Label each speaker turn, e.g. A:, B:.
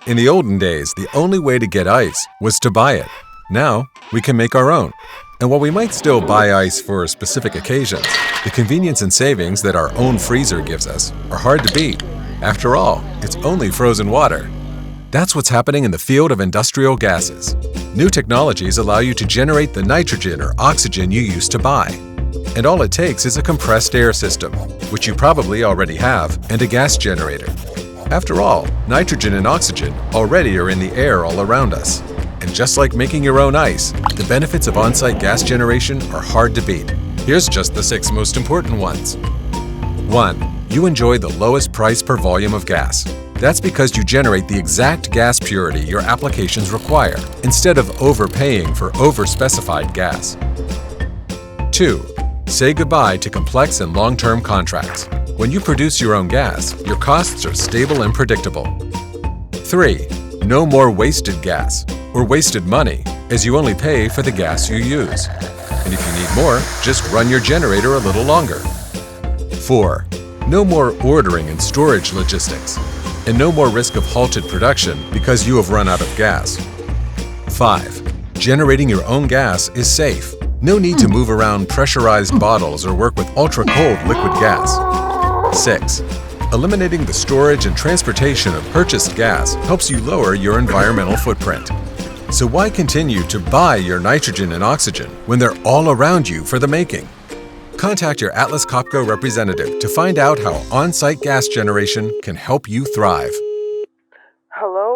A: In the olden days, the only way to get ice was to buy it. Now, we can make our own. And while we might still buy ice for specific occasions, the convenience and savings that our own freezer gives us are hard to beat. After all, it's only frozen water. That's what's happening in the field of industrial gases. New technologies allow you to generate the nitrogen or oxygen you used to buy. And all it takes is a compressed air system, which you probably already have, and a gas generator. After all, nitrogen and oxygen already are in the air all around us. And just like making your own ice, the benefits of on-site gas generation are hard to beat. Here's just the 6 most important ones. 1. You enjoy the lowest price per volume of gas. That's because you generate the exact gas purity your applications require, instead of overpaying for over-specified gas. 2. Say goodbye to complex and long-term contracts. When you produce your own gas, your costs are stable and predictable. 3. No more wasted gas or wasted money, as you only pay for the gas you use. And if you need more, just run your generator a little longer. 4. No more ordering and storage logistics, and no more risk of halted production because you have run out of gas. 5. Generating your own gas is safe. No need to move around pressurized bottles or work with ultra-cold liquid gas. 6. Eliminating the storage and transportation of purchased gas helps you lower your environmental footprint. So why continue to buy your nitrogen and oxygen when they're all around you for the making? Contact your Atlas Copco representative to find out how on-site gas generation can help you thrive.
B: Hello?